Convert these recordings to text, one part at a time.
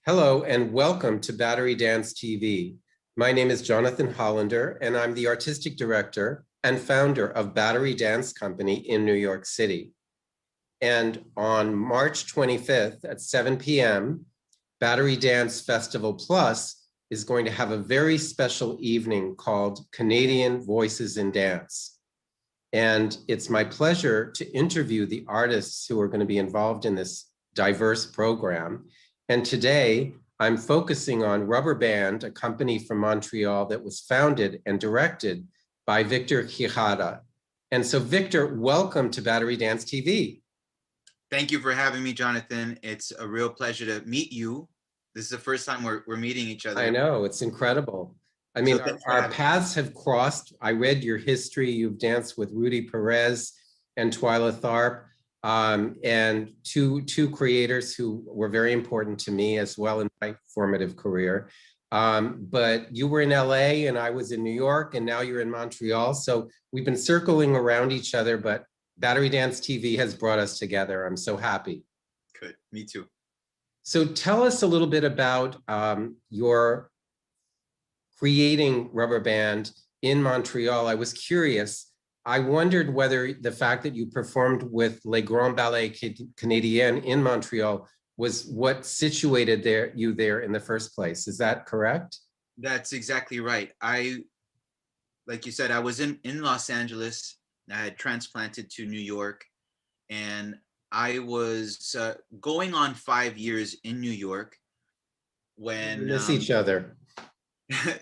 Hello and welcome to Battery Dance TV. My name is Jonathan Hollander and I'm the artistic director and founder of Battery Dance Company in New York City. And on March 25th at 7 p.m., Battery Dance Festival Plus is going to have a very special evening called Canadian Voices in Dance. And it's my pleasure to interview the artists who are going to be involved in this diverse program. And today, I'm focusing on Rubber Band, a company from Montreal that was founded and directed by Victor Quijada. And so, Victor, welcome to Battery Dance TV. Thank you for having me, Jonathan. It's a real pleasure to meet you. This is the first time we're meeting each other. I know, it's incredible. I mean, So our paths have crossed. I read your history. You've danced with Rudy Perez and Twyla Tharp. And two creators who were very important to me as well in my formative career. But you were in LA and I was in New York, and now you're in Montreal. So we've been circling around each other, but Battery Dance TV has brought us together. I'm so happy. Good, me too. So tell us a little bit about your creating Rubber Band in Montreal. I was curious. I wondered whether the fact that you performed with Les Grands Ballets Canadiens in Montreal was what situated you there in the first place. Is that correct? That's exactly right. Like you said, I was in Los Angeles. I had transplanted to New York, and I was going on 5 years in New York when we miss each other.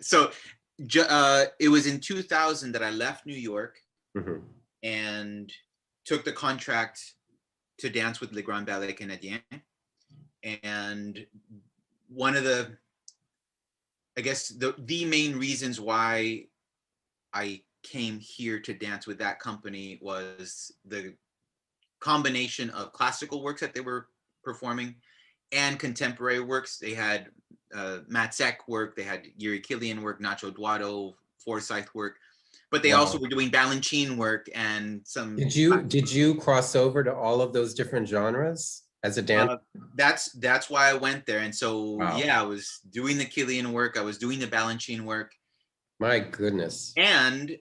So it was in 2000 that I left New York. Mm-hmm. And took the contract to dance with Les Grands Ballets Canadiens. And one of the main reasons why I came here to dance with that company was the combination of classical works that they were performing and contemporary works. They had Matt Seck work, they had Yuri Killian work, Nacho Duato, Forsyth work. But they also were doing Balanchine work and some. Did you cross over to all of those different genres as a dancer? That's why I went there, and so yeah, I was doing the Killian work, I was doing the Balanchine work. My goodness! And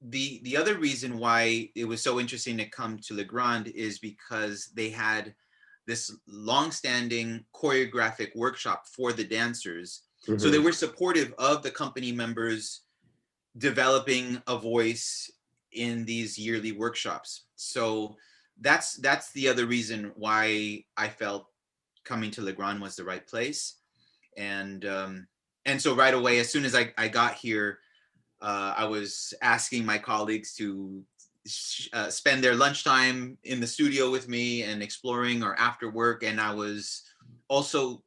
the other reason why it was so interesting to come to Les Grands is because they had this long-standing choreographic workshop for the dancers, so they were supportive of the company members developing a voice in these yearly workshops. So that's the other reason why I felt coming to Les Grands was the right place. And so right away, as soon as I got here, I was asking my colleagues to spend their lunchtime in the studio with me and exploring, or after work. And I was also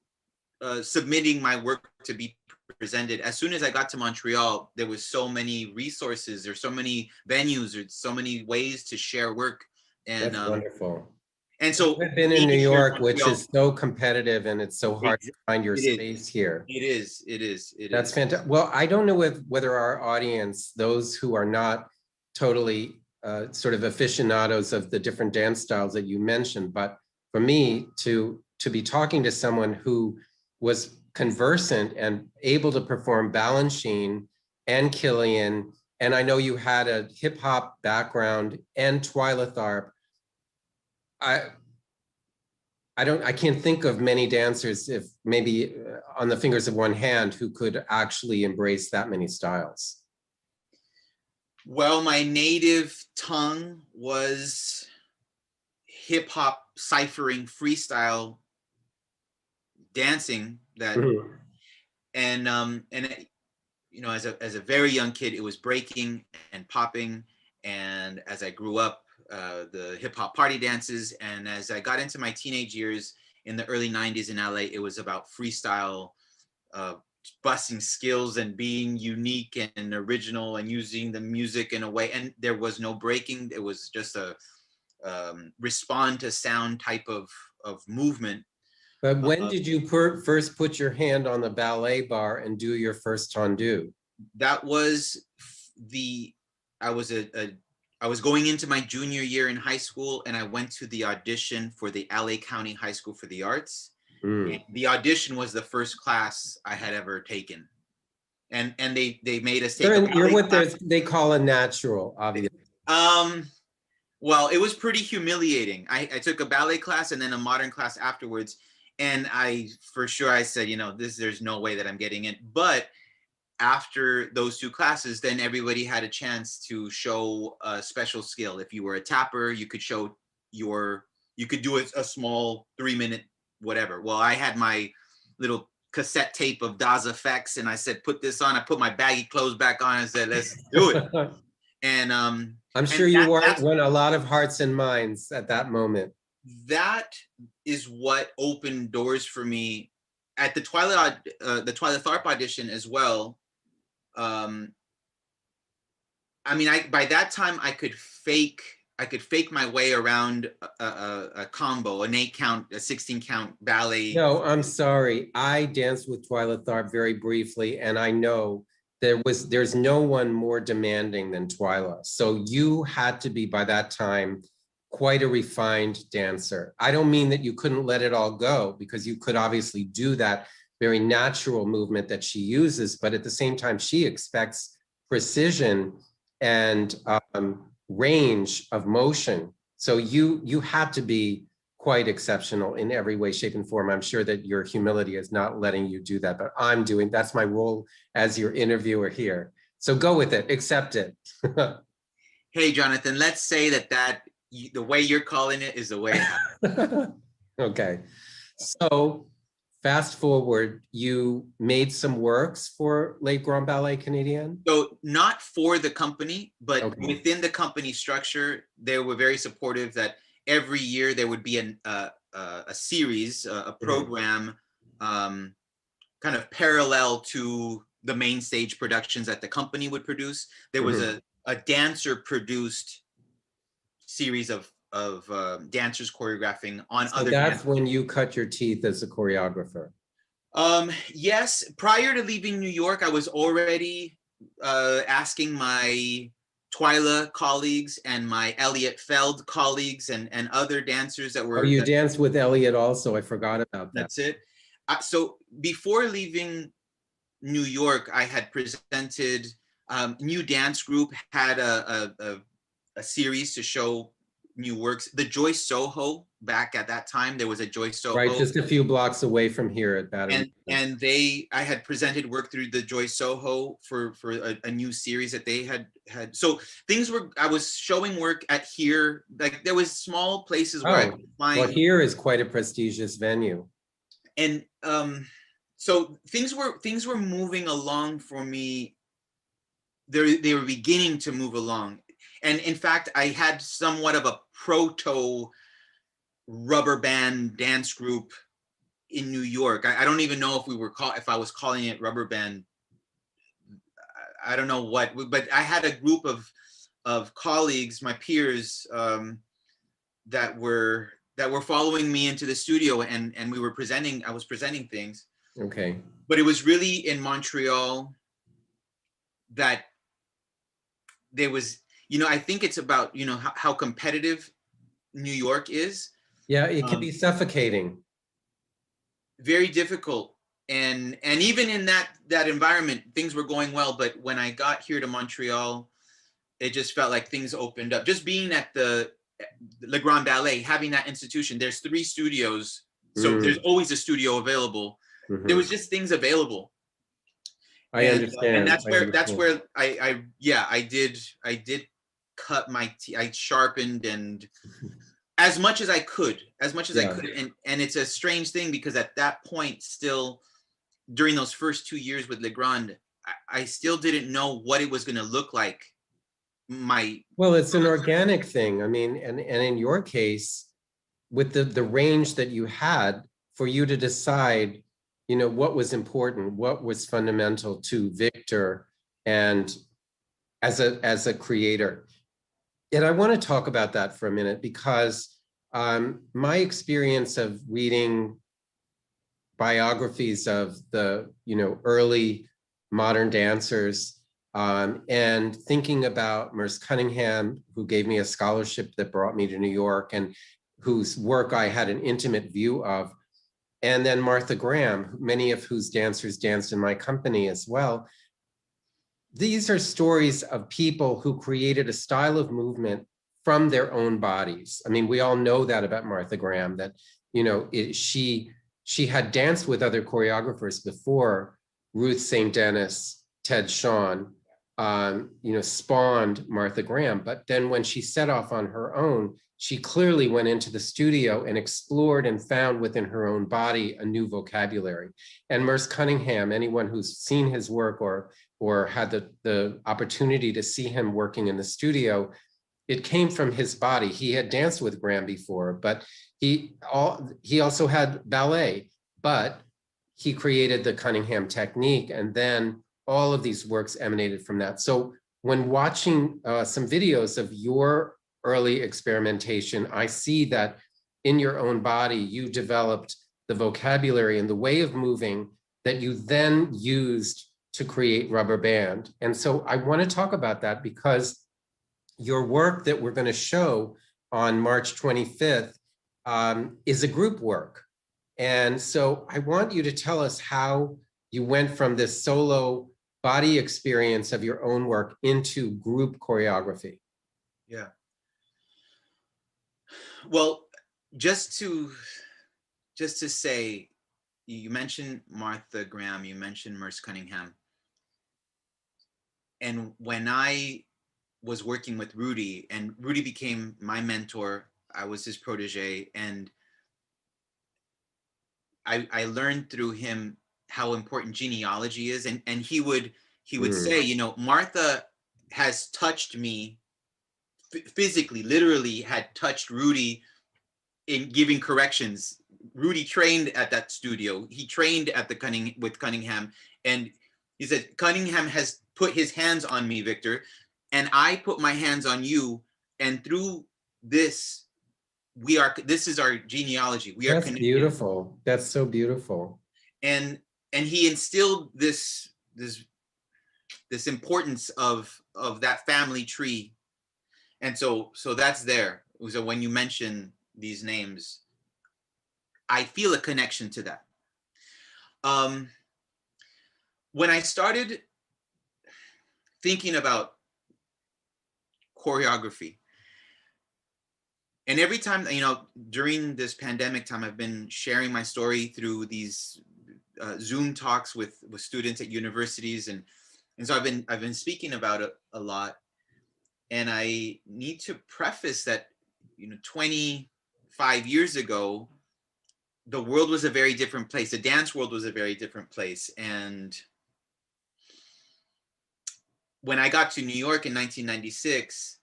submitting my work to be presented. As soon as I got to Montreal, there was so many resources, there's so many venues, there's so many ways to share work. And that's wonderful. And so I've been in New York, which is so competitive, and it's so hard to find your space here. It is. That's fantastic. Well, I don't know whether our audience, those who are not totally sort of aficionados of the different dance styles that you mentioned, but for me to be talking to someone who was conversant and able to perform Balanchine and Killian, and I know you had a hip hop background and Twyla Tharp. I can't think of many dancers, if maybe on the fingers of one hand, who could actually embrace that many styles. Well, my native tongue was hip hop ciphering freestyle dancing and you know, as a very young kid, it was breaking and popping. And as I grew up, the hip hop party dances. And as I got into my teenage years in the early 90s in LA, it was about freestyle, busting skills and being unique and original and using the music in a way. And there was no breaking. It was just a respond to sound type of movement. But when did you first put your hand on the ballet bar and do your first tendu? That was I was going into my junior year in high school, and I went to the audition for the LA County High School for the Arts. Mm. The audition was the first class I had ever taken. And they made us take You're, a you're ballet what class. they call a natural, obviously. Well, it was pretty humiliating. I took a ballet class and then a modern class afterwards. And for sure, I said, there's no way that I'm getting it. But after those two classes, then everybody had a chance to show a special skill. If you were a tapper, you could show you could do a small 3-minute whatever. Well, I had my little cassette tape of Daz effects, and I said, put this on. I put my baggy clothes back on and said, let's do it. And I'm sure you won a lot of hearts and minds at that moment. That is what opened doors for me at the Twilight Tharp audition as well. I mean, by that time I could fake my way around a combo, an 8-count, a 16-count ballet. No, I'm sorry. I danced with Twyla Tharp very briefly, and I know there's no one more demanding than Twyla. So you had to be, by that time, quite a refined dancer. I don't mean that you couldn't let it all go, because you could obviously do that very natural movement that she uses, but at the same time, she expects precision and range of motion. So you had to be quite exceptional in every way, shape, and form. I'm sure that your humility is not letting you do that, but that's my role as your interviewer here. So go with it, accept it. Hey, Jonathan, let's say that the way you're calling it is the way it happens. Okay, so fast forward, you made some works for Les Grands Ballets Canadiens? So not for the company, but Okay. within the company structure, they were very supportive that every year there would be a series, a program, kind of parallel to the main stage productions that the company would produce. There was a dancer produced series of dancers choreographing on so other. That's when you cut your teeth as a choreographer. Yes, prior to leaving New York, I was already asking my Twyla colleagues and my Elliot Feld colleagues and other dancers that were. Oh, you danced with Elliot also. I forgot about that. That's it. So before leaving New York, I had presented. New Dance Group had a series to show new works. The Joyce Soho, back at that time, there was a Joyce Soho. Right, just a few blocks away from here at Battery. And I had presented work through the Joyce Soho for a new series that they had. So I was showing work at here, like there was small places where I could find. Well, here is quite a prestigious venue. And so things were moving along for me. They were beginning to move along. And in fact, I had somewhat of a proto rubber band dance group in New York. I don't even know if I was calling it rubber band. I don't know what, but I had a group of colleagues, my peers, that were following me into the studio, and I was presenting things. Okay. But it was really in Montreal that there was, I think it's about, how competitive New York is. Yeah, it can be suffocating. Very difficult. And even in that environment, things were going well. But when I got here to Montreal, it just felt like things opened up. Just being at the Le Grand Ballet, having that institution, there's 3 studios. So there's always a studio available. There was just things available. I understand. And that's where I did cut my teeth. I sharpened and as much as I could, and it's a strange thing because at that point, still during those first 2 years with Le Grand, I still didn't know what it was going to look like. Well, it's an organic thing. I mean, and in your case, with the range that you had, for you to decide, what was important, what was fundamental to Victor, and as a creator. And I want to talk about that for a minute because my experience of reading biographies of the early modern dancers and thinking about Merce Cunningham, who gave me a scholarship that brought me to New York and whose work I had an intimate view of, and then Martha Graham, many of whose dancers danced in my company as well. These are stories of people who created a style of movement from their own bodies. I mean, we all know that about Martha Graham, that, you know, she had danced with other choreographers before. Ruth St. Dennis, Ted Shawn, you know, spawned Martha Graham. But then when she set off on her own, she clearly went into the studio and explored and found within her own body a new vocabulary. And Merce Cunningham, anyone who's seen his work or had the opportunity to see him working in the studio, it came from his body. He had danced with Graham before, but he also had ballet, but he created the Cunningham technique, and then all of these works emanated from that. So when watching some videos of your early experimentation, I see that in your own body, you developed the vocabulary and the way of moving that you then used to create Rubber Band. And so I want to talk about that because your work that we're going to show on March 25th is a group work. And so I want you to tell us how you went from this solo body experience of your own work into group choreography. Yeah. Well, just to say, you mentioned Martha Graham, you mentioned Merce Cunningham. And when I was working with Rudy, and Rudy became my mentor, I was his protege, and I learned through him how important genealogy is. And he would say, you know, Martha has touched me physically, literally had touched Rudy in giving corrections. Rudy trained at that studio. He trained at the with Cunningham. And he said, Cunningham has put his hands on me, Victor, and I put my hands on you. And through this, this is our genealogy. We are That's connected. beautiful. That's so beautiful. And he instilled this importance of that family tree. And so that's there. So when you mention these names, I feel a connection to that. When I started thinking about choreography, and every time, you know, during this pandemic time, I've been sharing my story through these Zoom talks with students at universities, and so I've been speaking about it a lot. And I need to preface that, you know, 25 years ago, the world was a very different place. The dance world was a very different place. And when I got to New York in 1996,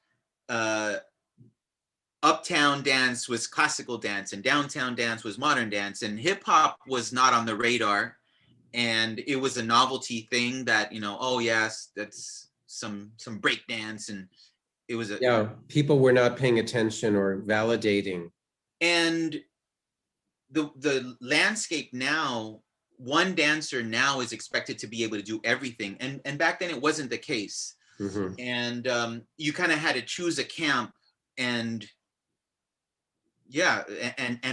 uptown dance was classical dance and downtown dance was modern dance, and hip hop was not on the radar. And it was a novelty thing that, you know, oh yes, that's some break dance, and it was people were not paying attention or validating. And the landscape now, one dancer now is expected to be able to do everything, and back then it wasn't the case. Mm-hmm. And you kind of had to choose a camp and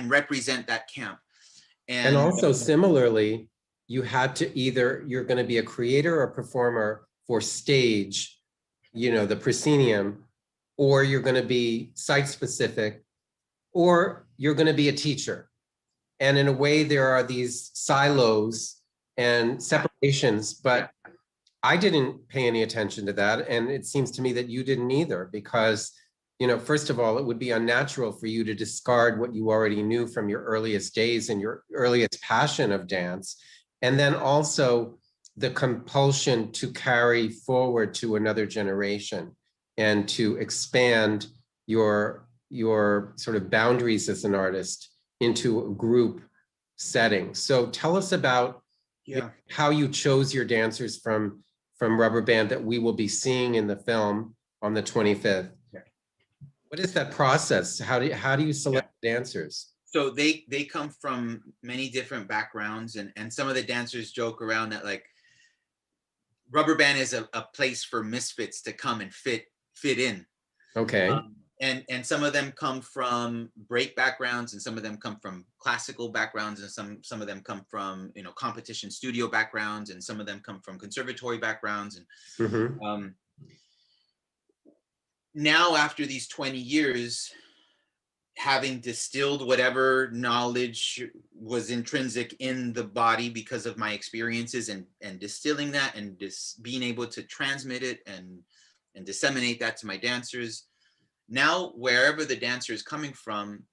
represent that camp. And also similarly, you had to you're going to be a creator or performer for stage, you know, the proscenium, or you're going to be site specific, or you're going to be a teacher. And in a way, there are these silos and separations, but I didn't pay any attention to that. And it seems to me that you didn't either, because, you know, first of all, it would be unnatural for you to discard what you already knew from your earliest days and your earliest passion of dance. And then also the compulsion to carry forward to another generation and to expand your sort of boundaries as an artist into a group setting. So tell us about how you chose your dancers from Rubber Band that we will be seeing in the film on the 25th. What is that process? How do you select dancers? So they come from many different backgrounds, and some of the dancers joke around that, like, Rubber Band is a place for misfits to come and fit in. Okay. and some of them come from break backgrounds, and some of them come from classical backgrounds, and some of them come from, you know, competition studio backgrounds, and some of them come from conservatory backgrounds. And Mm-hmm. now after these 20 years, having distilled whatever knowledge was intrinsic in the body because of my experiences, and distilling that, and just being able to transmit it and disseminate that to my dancers. Now, wherever the dancer is coming from,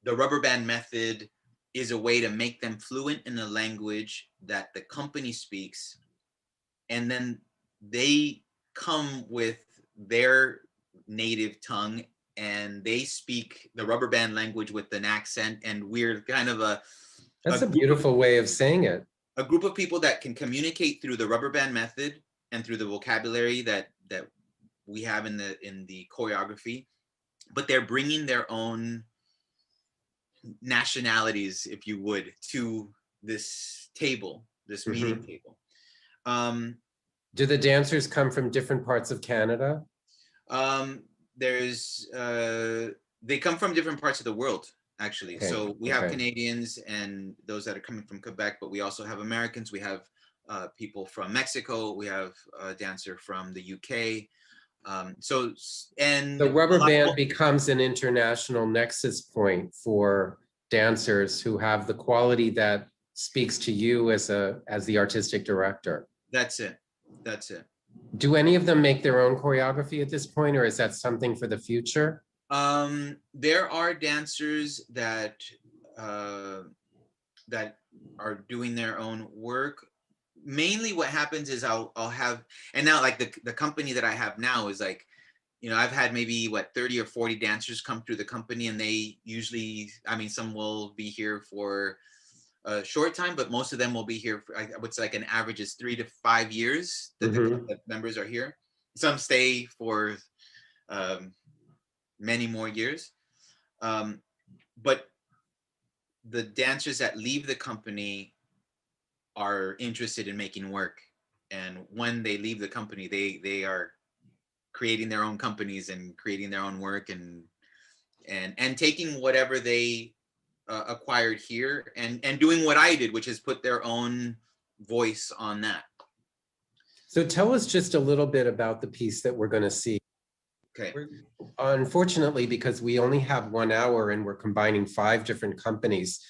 the rubber band method is a way to make them fluent in the language that the company speaks. And then they come with their native tongue, and they speak the rubber band language with an accent. And we're kind of That's a beautiful way of saying it. a group of people that can communicate through the rubber band method and through the vocabulary that we have in the choreography, but they're bringing their own nationalities, if you would, to this table, this meeting table. Do the dancers come from different parts of Canada? There's they come from different parts of the world, actually. Okay. So we have Canadians and those that are coming from Quebec, but we also have Americans. We have people from Mexico. We have a dancer from the UK. So the rubber band becomes an international nexus point for dancers who have the quality that speaks to you as the artistic director. That's it. That's it. Do any of them make their own choreography at this point, or is that something for the future? There are dancers that that are doing their own work. Mainly what happens is I'll have, and now like the company that I have now is like, you know, I've had maybe 30 or 40 dancers come through the company, and they usually, I mean, some will be here for a short time, but most of them will be here for, I would say, like an average is 3 to 5 years that the members are here. Some stay for many more years. But the dancers that leave the company are interested in making work, and when they leave the company, they are creating their own companies and creating their own work, and taking whatever they acquired here and doing what I did, which is put their own voice on that. So tell us just a little bit about the piece that we're going to see. Okay. Unfortunately, because we only have 1 hour and we're combining 5 different companies,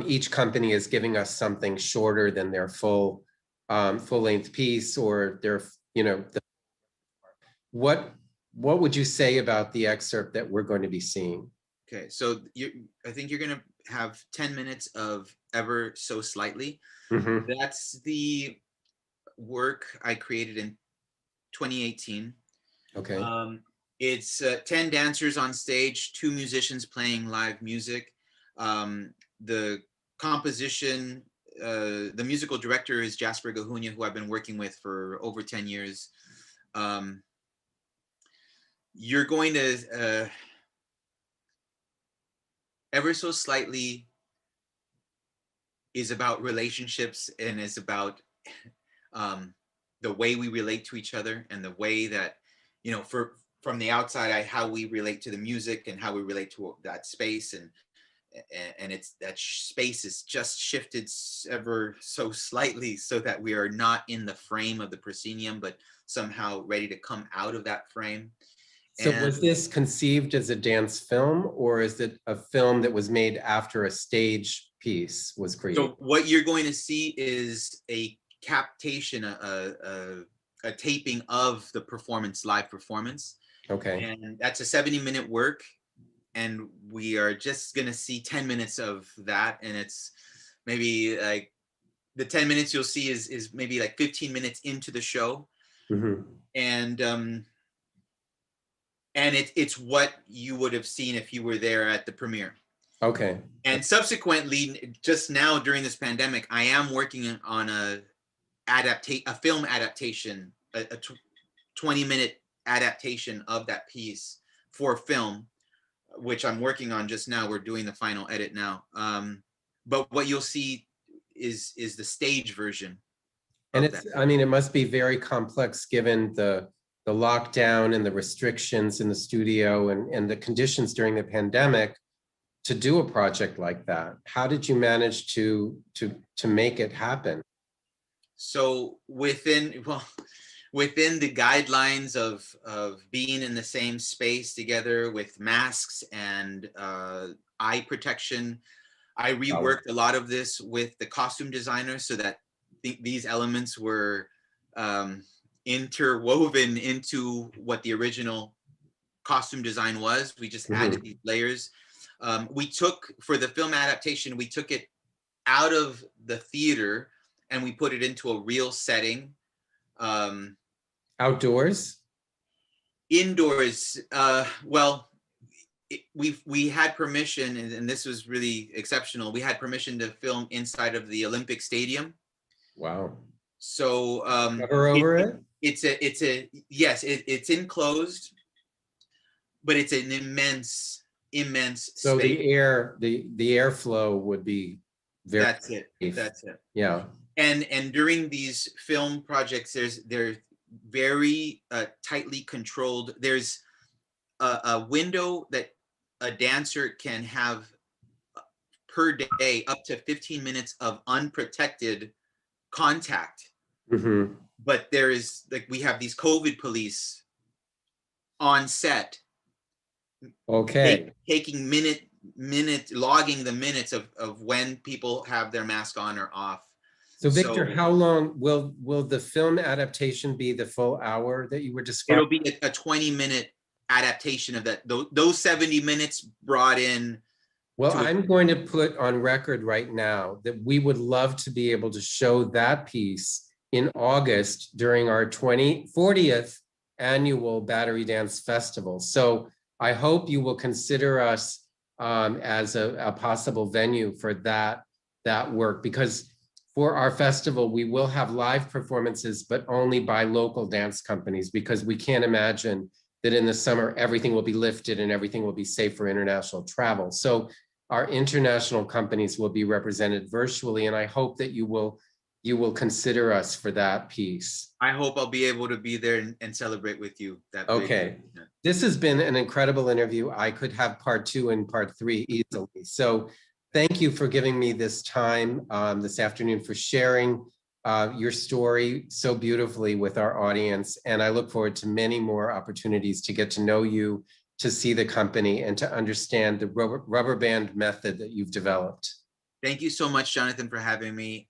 each company is giving us something shorter than their full length piece, or their, you know, what would you say about the excerpt that we're going to be seeing? Okay, so I think you're going to have 10 minutes of Ever So Slightly. That's the work I created in 2018. Okay. It's 10 dancers on stage, 2 musicians playing live music. The composition, the musical director is Jasper Gahunia, who I've been working with for over 10 years. You're going to Ever So Slightly is about relationships, and is about the way we relate to each other, and the way that, you know, from the outside, how we relate to the music and how we relate to that space, and it's that space is just shifted ever so slightly, so that we are not in the frame of the proscenium, but somehow ready to come out of that frame. So was this conceived as a dance film, or is it a film that was made after a stage piece was created? So what you're going to see is a captation, a taping of the performance, live performance. Okay. And that's a 70-minute work. And we are just going to see 10 minutes of that. And it's maybe like the 10 minutes you'll see is maybe like 15 minutes into the show. And it's what you would have seen if you were there at the premiere. Okay. And subsequently, just now during this pandemic, I am working on a film adaptation, a 20-minute adaptation of that piece for film, which I'm working on just now. We're doing the final edit now. But what you'll see is the stage version. And it's, I mean, it must be very complex given the the lockdown and the restrictions in the studio and the conditions during the pandemic to do a project like that. How did you manage to make it happen? So within the guidelines of being in the same space together with masks and eye protection, I reworked a lot of this with the costume designer so that these elements were interwoven into what the original costume design was. We just added these layers. We took, for the film adaptation, we took it out of the theater and we put it into a real setting. Outdoors? Indoors. We had permission, and this was really exceptional. We had permission to film inside of the Olympic Stadium. Wow. So cover over it? It's enclosed, but it's an immense so space. the airflow would be very that's it. Yeah. And during these film projects, they're very tightly controlled. There's a window that a dancer can have per day, up to 15 minutes of unprotected contact. But there is, like, we have these COVID police on set. Okay. Taking logging the minutes of when people have their mask on or off. So Victor, how long will the film adaptation be? The full hour that you were describing? It'll be a 20-minute adaptation of that. Those 70 minutes brought in. Well, I'm going to put on record right now that we would love to be able to show that piece in August during our 40th annual Battery Dance Festival. So I hope you will consider us as a possible venue for that work, because for our festival, we will have live performances, but only by local dance companies, because we can't imagine that in the summer, everything will be lifted and everything will be safe for international travel. So our international companies will be represented virtually, and I hope that you will consider us for that piece. I hope I'll be able to be there and celebrate with you. Okay. This has been an incredible interview. I could have part 2 and part 3 easily. So thank you for giving me this time this afternoon, for sharing your story so beautifully with our audience. And I look forward to many more opportunities to get to know you, to see the company, and to understand the rubber band method that you've developed. Thank you so much, Jonathan, for having me.